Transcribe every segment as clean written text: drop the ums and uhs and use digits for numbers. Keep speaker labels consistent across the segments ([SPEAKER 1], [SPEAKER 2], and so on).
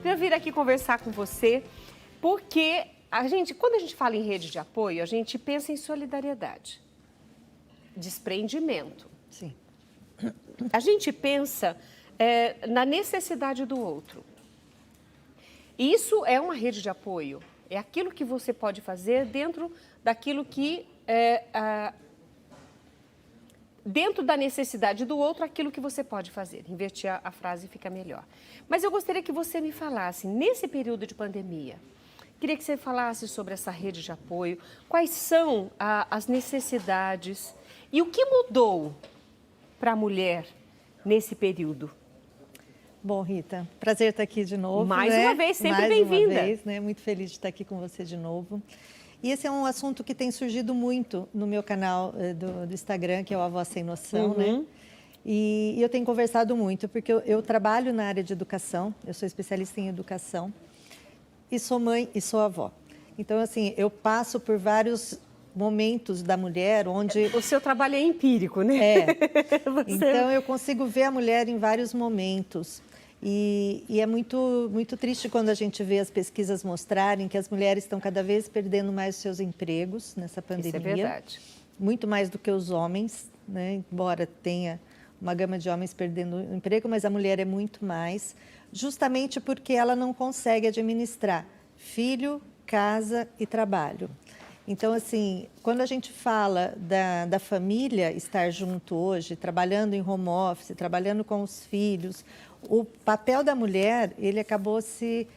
[SPEAKER 1] Eu vim aqui conversar com você porque quando a gente fala em rede de apoio, a gente pensa em solidariedade, desprendimento.
[SPEAKER 2] Sim.
[SPEAKER 1] A gente pensa na necessidade do outro. E isso é uma rede de apoio. É aquilo que você pode fazer dentro daquilo que dentro da necessidade do outro, aquilo que você pode fazer. Invertir a frase fica melhor. Mas eu gostaria que você me falasse, nesse período de pandemia, queria que você falasse sobre essa rede de apoio, quais são as necessidades e o que mudou para a mulher nesse período.
[SPEAKER 2] Bom, Rita, prazer estar aqui de novo.
[SPEAKER 1] Mais uma vez, sempre bem-vinda.
[SPEAKER 2] Mais uma vez, né? Muito feliz de estar aqui com você de novo. E esse é um assunto que tem surgido muito no meu canal do Instagram, que é o Avó Sem Noção, né? E eu tenho conversado muito, porque eu trabalho na área de educação, eu sou especialista em educação, e sou mãe e sou avó. Então, assim, eu passo por vários momentos da mulher onde...
[SPEAKER 1] O seu trabalho é empírico, né?
[SPEAKER 2] É. Então, eu consigo ver a mulher em vários momentos. E é muito triste quando a gente vê as pesquisas mostrarem que as mulheres estão cada vez perdendo mais os seus empregos nessa pandemia.
[SPEAKER 1] Isso é verdade.
[SPEAKER 2] Muito mais do que os homens, né? Embora tenha uma gama de homens perdendo o emprego, mas a mulher é muito mais, justamente porque ela não consegue administrar filho, casa e trabalho. Então, assim, quando a gente fala da família estar junto hoje, trabalhando em home office, trabalhando com os filhos, o papel da mulher, ele acabou se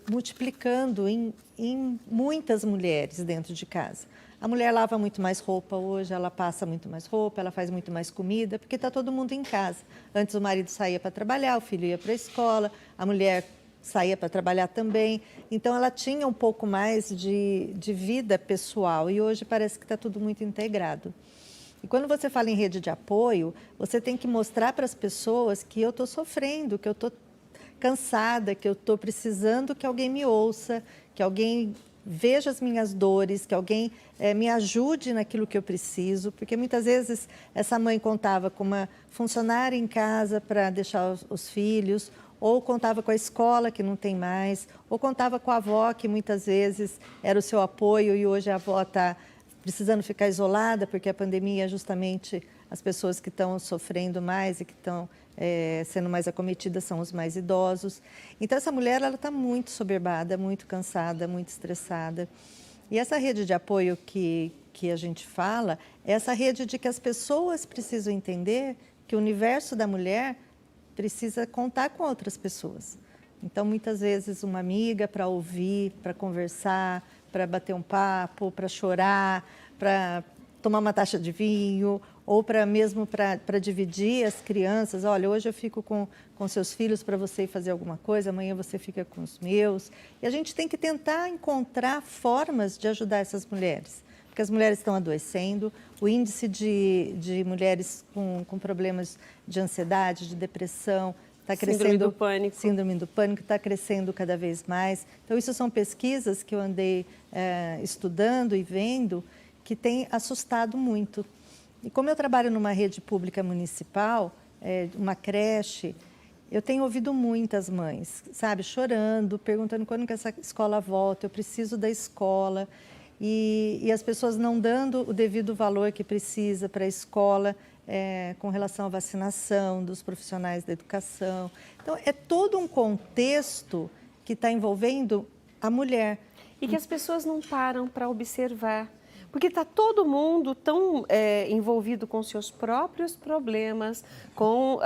[SPEAKER 2] multiplicando em muitas mulheres dentro de casa. A mulher lava muito mais roupa hoje, ela passa muito mais roupa, ela faz muito mais comida, porque está todo mundo em casa. Antes o marido saía para trabalhar, o filho ia para a escola, a mulher saía para trabalhar também. Então, ela tinha um pouco mais de vida pessoal e hoje parece que está tudo muito integrado. E quando você fala em rede de apoio, você tem que mostrar para as pessoas que eu estou sofrendo, que eu estou cansada, que eu estou precisando que alguém me ouça, que alguém veja as minhas dores, que alguém me ajude naquilo que eu preciso, porque muitas vezes essa mãe contava com uma funcionária em casa para deixar os filhos, ou contava com a escola, que não tem mais, ou contava com a avó, que muitas vezes era o seu apoio e hoje a avó está precisando ficar isolada, porque a pandemia é justamente as pessoas que estão sofrendo mais e que estão sendo mais acometidas são os mais idosos. Então, essa mulher ela está muito soberbada, muito cansada, muito estressada. E essa rede de apoio que a gente fala, é essa rede de que as pessoas precisam entender que o universo da mulher precisa contar com outras pessoas. Então, muitas vezes, uma amiga para ouvir, para conversar, para bater um papo, para chorar, para tomar uma taça de vinho, ou mesmo para dividir as crianças. Olha, hoje eu fico com seus filhos para você ir fazer alguma coisa, amanhã você fica com os meus. E a gente tem que tentar encontrar formas de ajudar essas mulheres, porque as mulheres estão adoecendo, o índice de mulheres com problemas de ansiedade, de depressão, está crescendo.
[SPEAKER 1] Síndrome do pânico.
[SPEAKER 2] Síndrome do pânico está crescendo cada vez mais. Então, isso são pesquisas que eu andei estudando e vendo que têm assustado muito. E como eu trabalho numa rede pública municipal, uma creche, eu tenho ouvido muitas mães, sabe, chorando, perguntando quando que essa escola volta, eu preciso da escola. E as pessoas não dando o devido valor que precisa para a escola, com relação à vacinação dos profissionais da educação. Então, é todo um contexto que está envolvendo a mulher.
[SPEAKER 1] E que as pessoas não param para observar, porque está todo mundo tão envolvido com seus próprios problemas, com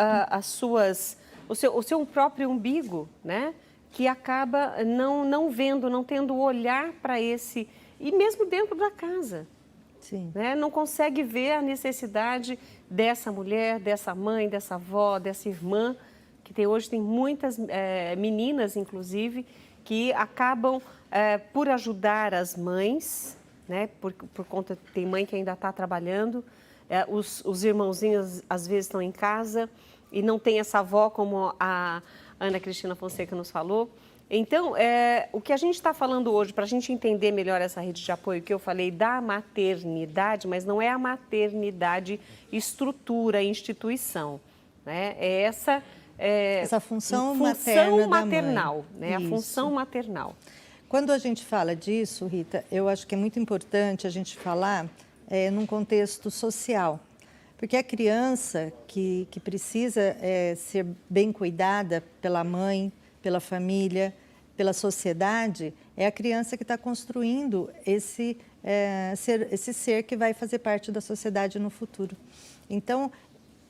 [SPEAKER 1] o seu próprio umbigo, né? Que acaba não vendo, não tendo olhar para esse... E mesmo dentro da casa.
[SPEAKER 2] Sim.
[SPEAKER 1] Né? Não consegue ver a necessidade dessa mulher, dessa mãe, dessa avó, dessa irmã, que hoje tem muitas meninas, inclusive, que acabam por ajudar as mães, né? Por conta, tem mãe que ainda está trabalhando, os irmãozinhos às vezes estão em casa e não tem essa avó, como a Ana Cristina Fonseca nos falou. Então, o que a gente está falando hoje, para a gente entender melhor essa rede de apoio, que eu falei da maternidade, mas não é a maternidade estrutura, instituição, né? É essa
[SPEAKER 2] essa função materna
[SPEAKER 1] maternal,
[SPEAKER 2] da mãe.
[SPEAKER 1] né? A função maternal.
[SPEAKER 2] Quando a gente fala disso, Rita, eu acho que é muito importante a gente falar num contexto social. Porque a criança que precisa ser bem cuidada pela mãe, pela família, pela sociedade, é a criança que está construindo esse ser que vai fazer parte da sociedade no futuro. Então,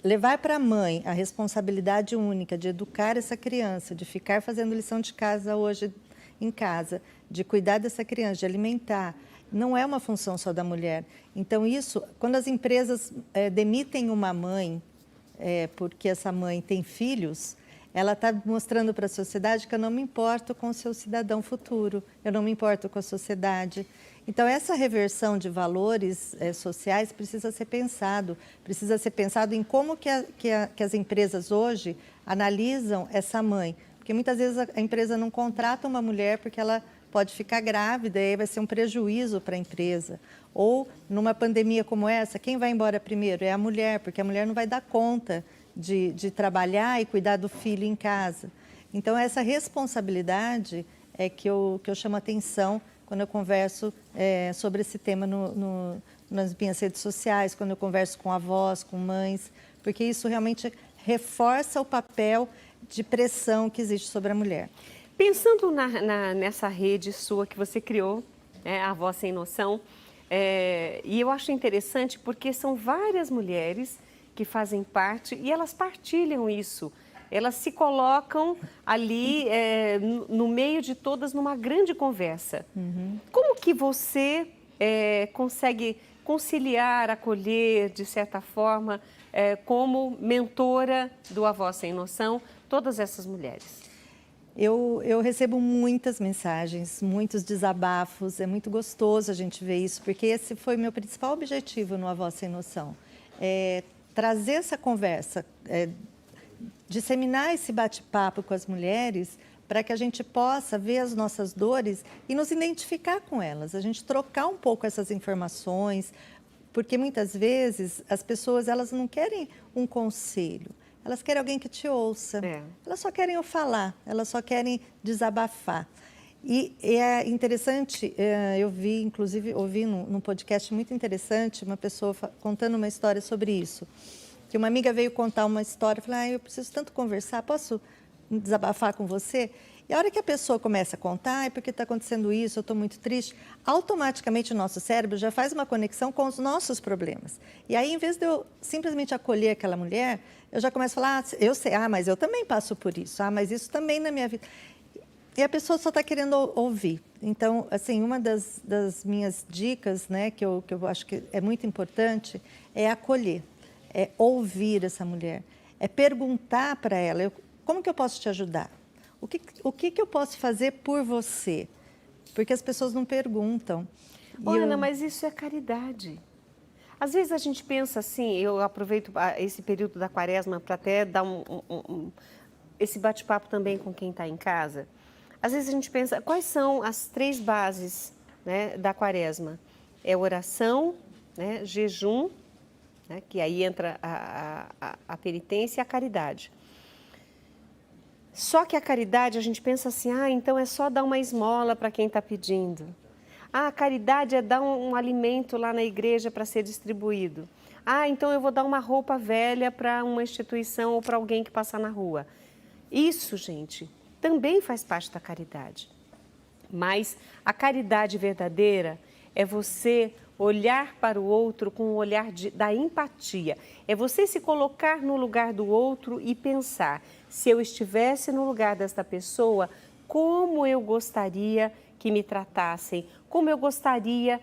[SPEAKER 2] levar para a mãe a responsabilidade única de educar essa criança, de ficar fazendo lição de casa hoje em casa, de cuidar dessa criança, de alimentar, não é uma função só da mulher. Então, isso, quando as empresas demitem uma mãe, porque essa mãe tem filhos, ela está mostrando para a sociedade que eu não me importo com o seu cidadão futuro, eu não me importo com a sociedade. Então, essa reversão de valores sociais precisa ser pensado em como que as empresas hoje analisam essa mãe. Porque muitas vezes a empresa não contrata uma mulher porque ela pode ficar grávida e aí vai ser um prejuízo para a empresa. Ou, numa pandemia como essa, quem vai embora primeiro? É a mulher, porque a mulher não vai dar conta de trabalhar e cuidar do filho em casa. Então, essa responsabilidade é que eu chamo a atenção quando eu converso sobre esse tema nas minhas redes sociais, quando eu converso com avós, com mães, porque isso realmente reforça o papel de pressão que existe sobre a mulher.
[SPEAKER 1] Pensando nessa rede sua que você criou, a Avó Sem Noção, e eu acho interessante porque são várias mulheres que fazem parte e elas partilham isso. Elas se colocam ali no meio de todas numa grande conversa. Uhum. Como que você consegue conciliar, acolher, de certa forma, como mentora do Avó Sem Noção, todas essas mulheres?
[SPEAKER 2] Eu recebo muitas mensagens, muitos desabafos, é muito gostoso a gente ver isso, porque esse foi meu principal objetivo no Avó Sem Noção. Trazer essa conversa, disseminar esse bate-papo com as mulheres para que a gente possa ver as nossas dores e nos identificar com elas, a gente trocar um pouco essas informações, porque muitas vezes as pessoas elas não querem um conselho, elas querem alguém que te ouça, elas só querem eu falar, elas só querem desabafar. E é interessante, eu vi, inclusive, ouvi num podcast muito interessante, uma pessoa contando uma história sobre isso. Que uma amiga veio contar uma história, eu falei, eu preciso tanto conversar, posso desabafar com você? E a hora que a pessoa começa a contar, porque está acontecendo isso, eu estou muito triste, automaticamente o nosso cérebro já faz uma conexão com os nossos problemas. E aí, em vez de eu simplesmente acolher aquela mulher, eu já começo a falar, eu sei, mas eu também passo por isso, mas isso também na minha vida. E a pessoa só está querendo ouvir. Então, assim, uma das minhas dicas, né, que eu acho que é muito importante, é acolher, é ouvir essa mulher, é perguntar para ela, como que eu posso te ajudar? O que eu posso fazer por você? Porque as pessoas não perguntam.
[SPEAKER 1] Ana, mas isso é caridade. Às vezes a gente pensa assim, eu aproveito esse período da quaresma para até dar esse bate-papo também com quem está em casa. Às vezes a gente pensa, quais são as 3 bases, né, da quaresma? É oração, né, jejum, né, que aí entra a penitência e a caridade. Só que a caridade, a gente pensa assim, então é só dar uma esmola para quem está pedindo. A caridade é dar um alimento lá na igreja para ser distribuído. Então eu vou dar uma roupa velha para uma instituição ou para alguém que passa na rua. Isso, gente, também faz parte da caridade. Mas a caridade verdadeira é você olhar para o outro com o olhar da empatia. É você se colocar no lugar do outro e pensar, se eu estivesse no lugar desta pessoa, como eu gostaria que me tratassem, como eu gostaria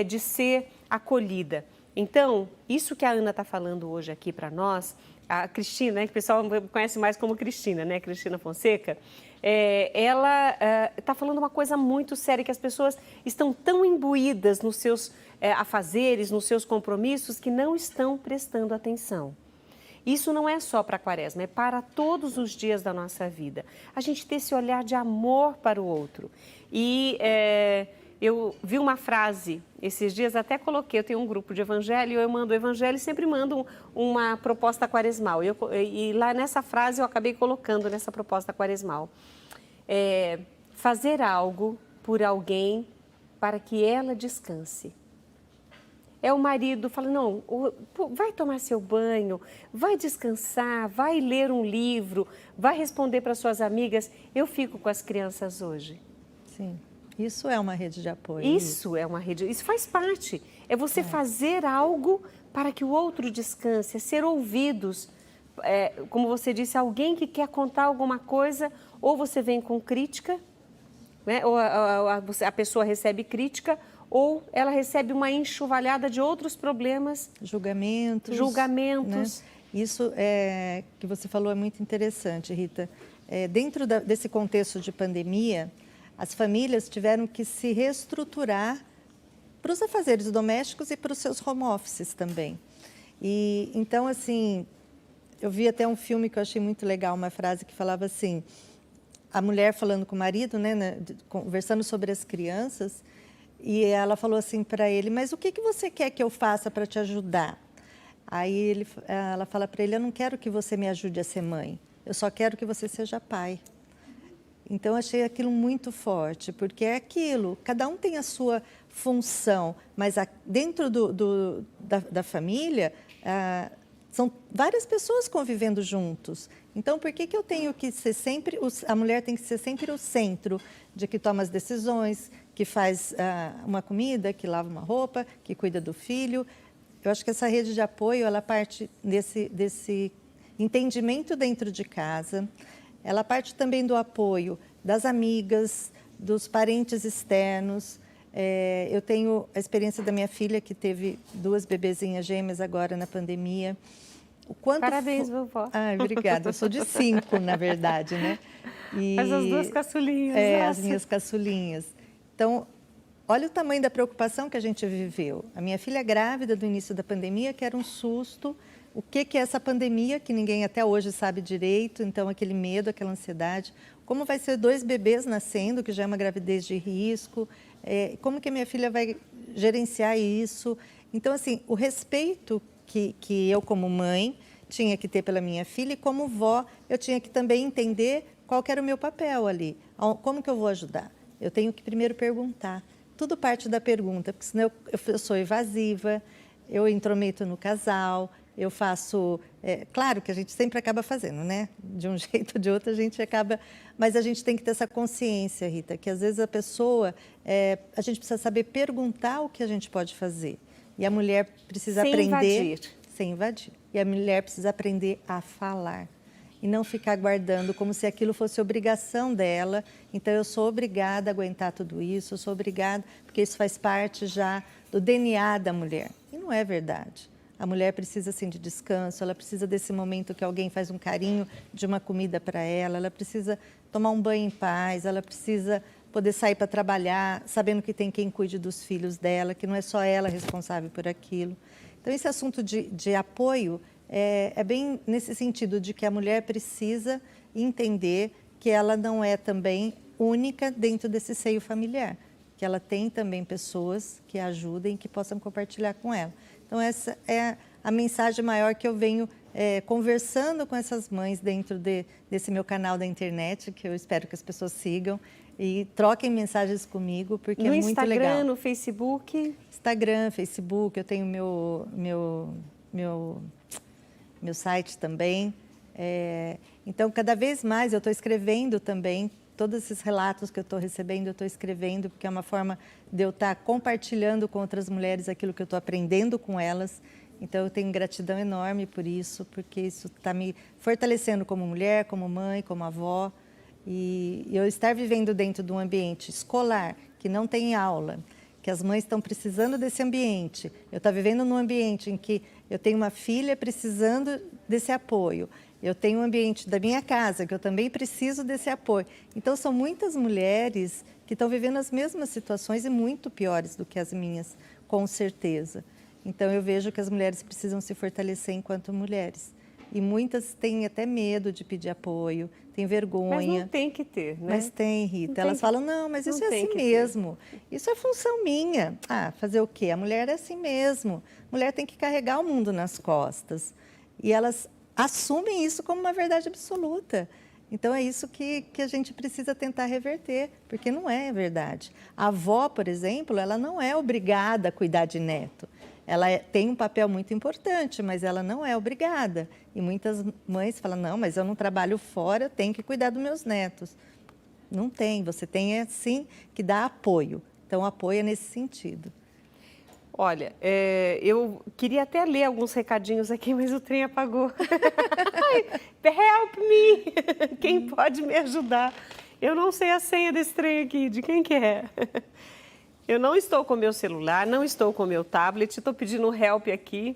[SPEAKER 1] de ser acolhida. Então, isso que a Ana está falando hoje aqui para nós, a Cristina, que o pessoal conhece mais como Cristina, né? Cristina Fonseca, ela está falando uma coisa muito séria, que as pessoas estão tão imbuídas nos seus afazeres, nos seus compromissos, que não estão prestando atenção. Isso não é só para a quaresma, é para todos os dias da nossa vida. A gente ter esse olhar de amor para o outro. E Eu vi uma frase, esses dias até coloquei, eu tenho um grupo de evangelho, eu mando o evangelho e sempre mando uma proposta quaresmal. E lá nessa frase eu acabei colocando nessa proposta quaresmal. Fazer algo por alguém para que ela descanse. É o marido falando, não, vai tomar seu banho, vai descansar, vai ler um livro, vai responder para suas amigas. Eu fico com as crianças hoje.
[SPEAKER 2] Sim, isso é uma rede de apoio.
[SPEAKER 1] Isso é uma rede, isso faz parte. É você fazer algo para que o outro descanse, é ser ouvidos. Como você disse, alguém que quer contar alguma coisa, ou você vem com crítica, né? Ou a pessoa recebe crítica, ou ela recebe uma enxovalhada de outros problemas.
[SPEAKER 2] Julgamentos. Né? Isso que você falou é muito interessante, Rita. Dentro desse contexto de pandemia, as famílias tiveram que se reestruturar para os afazeres domésticos e para os seus home offices também. E então, assim, eu vi até um filme que eu achei muito legal, uma frase que falava assim, a mulher falando com o marido, né, conversando sobre as crianças, e ela falou assim para ele, mas o que você quer que eu faça para te ajudar? Aí ela fala para ele, eu não quero que você me ajude a ser mãe, eu só quero que você seja pai. Então, eu achei aquilo muito forte, porque é aquilo, cada um tem a sua função, mas dentro da família, são várias pessoas convivendo juntos. Então, por que eu tenho que ser sempre, a mulher tem que ser sempre o centro de que toma as decisões, que faz uma comida, que lava uma roupa, que cuida do filho? Eu acho que essa rede de apoio, ela parte desse entendimento dentro de casa. Ela parte também do apoio das amigas, dos parentes externos. Eu tenho a experiência da minha filha, que teve 2 bebezinhas gêmeas agora na pandemia.
[SPEAKER 1] Parabéns, vovó.
[SPEAKER 2] Ai, obrigada. Eu sou de 5, na verdade, né?
[SPEAKER 1] Mas as 2 caçulinhas.
[SPEAKER 2] As minhas caçulinhas. Então, olha o tamanho da preocupação que a gente viveu. A minha filha grávida do início da pandemia, que era um susto. O que é essa pandemia, que ninguém até hoje sabe direito, então aquele medo, aquela ansiedade. Como vai ser 2 bebês nascendo, que já é uma gravidez de risco, como que a minha filha vai gerenciar isso? Então, assim, o respeito que eu, como mãe, tinha que ter pela minha filha, e como vó, eu tinha que também entender qual que era o meu papel ali. Como que eu vou ajudar? Eu tenho que primeiro perguntar. Tudo parte da pergunta, porque senão eu sou evasiva, eu intrometo no casal, eu faço... claro que a gente sempre acaba fazendo, né? De um jeito ou de outro a gente acaba... Mas a gente tem que ter essa consciência, Rita, que às vezes a pessoa... a gente precisa saber perguntar o que a gente pode fazer. E a mulher precisa aprender... Sem invadir. E a mulher precisa aprender a falar. E não ficar guardando como se aquilo fosse obrigação dela. Então, eu sou obrigada a aguentar tudo isso, eu sou obrigada... Porque isso faz parte já do DNA da mulher. E não é verdade. A mulher precisa, assim, de descanso, ela precisa desse momento que alguém faz um carinho de uma comida para ela, ela precisa tomar um banho em paz, ela precisa poder sair para trabalhar, sabendo que tem quem cuide dos filhos dela, que não é só ela responsável por aquilo. Então, esse assunto de apoio é bem nesse sentido de que a mulher precisa entender que ela não é também única dentro desse seio familiar, que ela tem também pessoas que a ajudem, que possam compartilhar com ela. Então, essa é a mensagem maior que eu venho conversando com essas mães dentro desse meu canal da internet, que eu espero que as pessoas sigam e troquem mensagens comigo, porque é muito legal. No
[SPEAKER 1] Instagram, no Facebook?
[SPEAKER 2] Instagram, Facebook, eu tenho meu site também. Então, cada vez mais eu estou escrevendo também. Todos esses relatos que eu estou recebendo, eu estou escrevendo, porque é uma forma de eu estar compartilhando com outras mulheres aquilo que eu estou aprendendo com elas. Então, eu tenho gratidão enorme por isso, porque isso está me fortalecendo como mulher, como mãe, como avó. E eu estar vivendo dentro de um ambiente escolar, que não tem aula, que as mães estão precisando desse ambiente. Eu estou vivendo num ambiente em que eu tenho uma filha precisando desse apoio. Eu tenho um ambiente da minha casa, que eu também preciso desse apoio. Então, são muitas mulheres que estão vivendo as mesmas situações e muito piores do que as minhas, com certeza. Então, eu vejo que as mulheres precisam se fortalecer enquanto mulheres. E muitas têm até medo de pedir apoio, têm vergonha.
[SPEAKER 1] Mas não tem que ter, né?
[SPEAKER 2] Mas tem, Rita. Elas falam, não, mas isso é assim mesmo. Isso é função minha. Ah, fazer o quê? A mulher é assim mesmo. A mulher tem que carregar o mundo nas costas. E elas assumem isso como uma verdade absoluta. Então, é isso que a gente precisa tentar reverter, porque não é verdade. A avó, por exemplo, ela não é obrigada a cuidar de neto. Ela tem um papel muito importante, mas ela não é obrigada. E muitas mães falam, não, mas eu não trabalho fora, eu tenho que cuidar dos meus netos. Não tem, você tem, sim, que dar apoio. Então, apoio é nesse sentido.
[SPEAKER 1] Olha, eu queria até ler alguns recadinhos aqui, mas o trem apagou. Help me! Quem pode me ajudar? Eu não sei a senha desse trem aqui, de quem que é? Eu não estou com meu celular, não estou com meu tablet, estou pedindo help aqui.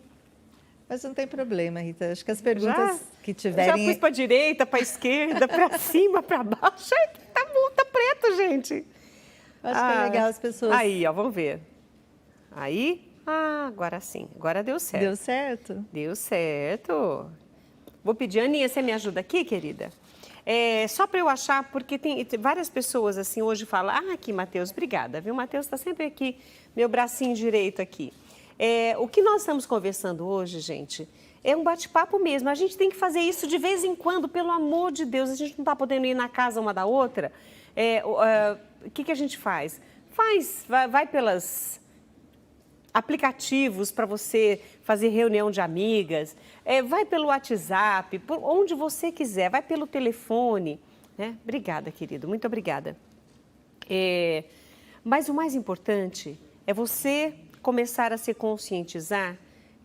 [SPEAKER 2] Mas não tem problema, Rita. Acho que as perguntas que tiverem...
[SPEAKER 1] Já pus para a direita, para a esquerda, para cima, para baixo. Tá bom, tá preto, gente.
[SPEAKER 2] Acho que é legal as pessoas...
[SPEAKER 1] Aí, ó, vamos ver. Aí, agora sim, agora deu certo.
[SPEAKER 2] Deu certo?
[SPEAKER 1] Deu certo. Vou pedir, Aninha, você me ajuda aqui, querida? Só para eu achar, porque tem várias pessoas assim hoje falam, aqui, Matheus, obrigada, viu? Matheus está sempre aqui, meu bracinho direito aqui. O que nós estamos conversando hoje, gente, é um bate-papo mesmo. A gente tem que fazer isso de vez em quando, pelo amor de Deus. A gente não está podendo ir na casa uma da outra. O que a gente faz? Vai pelas... aplicativos para você fazer reunião de amigas, vai pelo WhatsApp, por onde você quiser, vai pelo telefone, né? Obrigada, querido, muito obrigada. Mas o mais importante é você começar a se conscientizar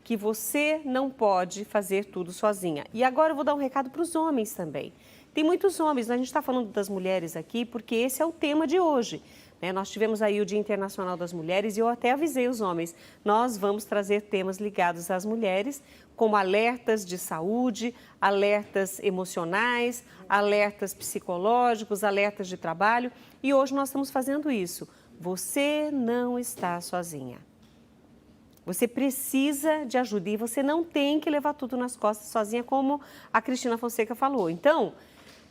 [SPEAKER 1] que você não pode fazer tudo sozinha. E agora eu vou dar um recado para os homens também. Tem muitos homens, a gente está falando das mulheres aqui porque esse é o tema de hoje. Nós tivemos aí o Dia Internacional das Mulheres e eu até avisei os homens, nós vamos trazer temas ligados às mulheres, como alertas de saúde, alertas emocionais, alertas psicológicos, alertas de trabalho. E hoje nós estamos fazendo isso. Você não está sozinha. Você precisa de ajuda e você não tem que levar tudo nas costas sozinha, como a Cristina Fonseca falou. Então,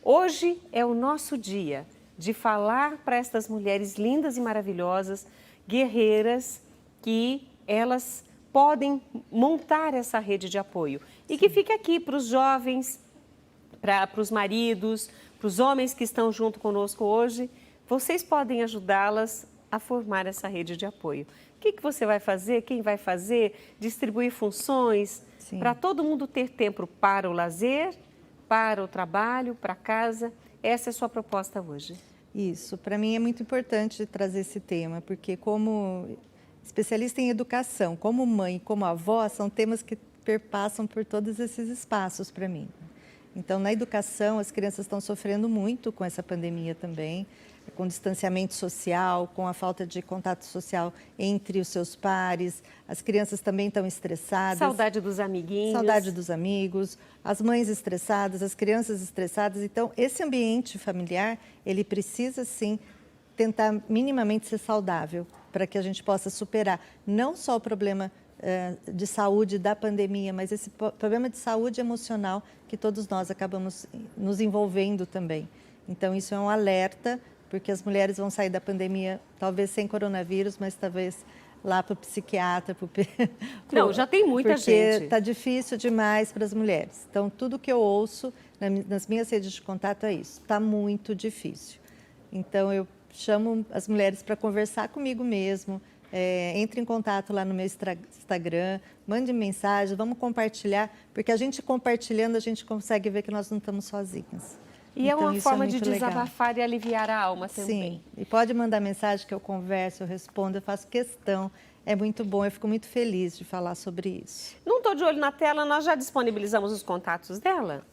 [SPEAKER 1] hoje é o nosso dia de falar para estas mulheres lindas e maravilhosas, guerreiras, que elas podem montar essa rede de apoio. E que fique aqui para os jovens, para os maridos, para os homens que estão junto conosco hoje, vocês podem ajudá-las a formar essa rede de apoio. O que você vai fazer? Quem vai fazer? Distribuir funções para todo mundo ter tempo para o lazer, para o trabalho, para casa. Essa é a sua proposta hoje?
[SPEAKER 2] Isso, para mim é muito importante trazer esse tema, porque como especialista em educação, como mãe, como avó, são temas que perpassam por todos esses espaços para mim. Então, na educação, as crianças estão sofrendo muito com essa pandemia também, com distanciamento social, com a falta de contato social entre os seus pares. As crianças também estão estressadas.
[SPEAKER 1] Saudade dos amiguinhos.
[SPEAKER 2] Saudade dos amigos, as mães estressadas, as crianças estressadas. Então, esse ambiente familiar, ele precisa, sim, tentar minimamente ser saudável, para que a gente possa superar não só o problema de saúde da pandemia, mas esse problema de saúde emocional que todos nós acabamos nos envolvendo também. Então, isso é um alerta, porque as mulheres vão sair da pandemia, talvez sem coronavírus, mas talvez lá para o psiquiatra.
[SPEAKER 1] Não, já tem muita gente.
[SPEAKER 2] Porque está difícil demais para as mulheres. Então, tudo que eu ouço nas minhas redes de contato é isso. Está muito difícil. Então, eu chamo as mulheres para conversar comigo mesmo. Entre em contato lá no meu Instagram, mande mensagem, vamos compartilhar. Porque a gente compartilhando, a gente consegue ver que nós não estamos sozinhas.
[SPEAKER 1] E
[SPEAKER 2] então,
[SPEAKER 1] é uma forma de
[SPEAKER 2] legal.
[SPEAKER 1] desabafar e aliviar a alma também.
[SPEAKER 2] Sim, e pode mandar mensagem que eu converso, eu respondo, eu faço questão. É muito bom, eu fico muito feliz de falar sobre isso.
[SPEAKER 1] Não estou de olho na tela, nós já disponibilizamos os contatos dela?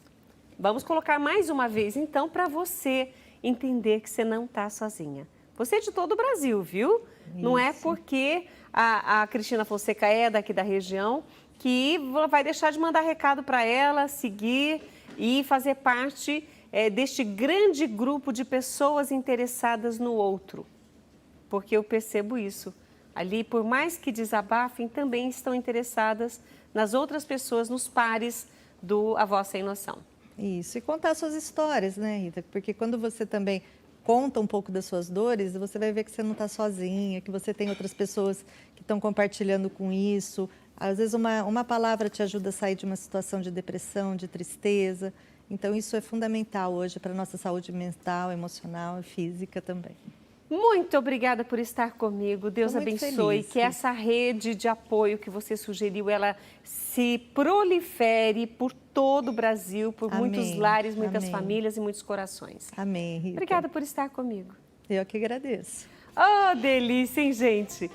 [SPEAKER 1] Vamos colocar mais uma vez, então, para você entender que você não está sozinha. Você é de todo o Brasil, viu? Isso. Não é porque a Cristina Fonseca é daqui da região que vai deixar de mandar recado para ela, seguir e fazer parte deste grande grupo de pessoas interessadas no outro. Porque eu percebo isso. Ali, por mais que desabafem, também estão interessadas nas outras pessoas, nos pares, do A Voz Sem Noção.
[SPEAKER 2] Isso, e contar suas histórias, né, Rita? Porque quando você também conta um pouco das suas dores, você vai ver que você não está sozinha, que você tem outras pessoas que estão compartilhando com isso. Às vezes uma palavra te ajuda a sair de uma situação de depressão, de tristeza. Então isso é fundamental hoje para a nossa saúde mental, emocional e física também.
[SPEAKER 1] Muito obrigada por estar comigo. Deus
[SPEAKER 2] Tô muito
[SPEAKER 1] abençoe.
[SPEAKER 2] feliz,
[SPEAKER 1] Que essa rede de apoio que você sugeriu, ela se prolifere por todo o Brasil, por muitos
[SPEAKER 2] Amém,
[SPEAKER 1] lares, muitas
[SPEAKER 2] amém.
[SPEAKER 1] famílias e muitos corações.
[SPEAKER 2] Amém, Rita.
[SPEAKER 1] Obrigada por estar comigo.
[SPEAKER 2] Eu que agradeço.
[SPEAKER 1] Oh, delícia, hein, gente?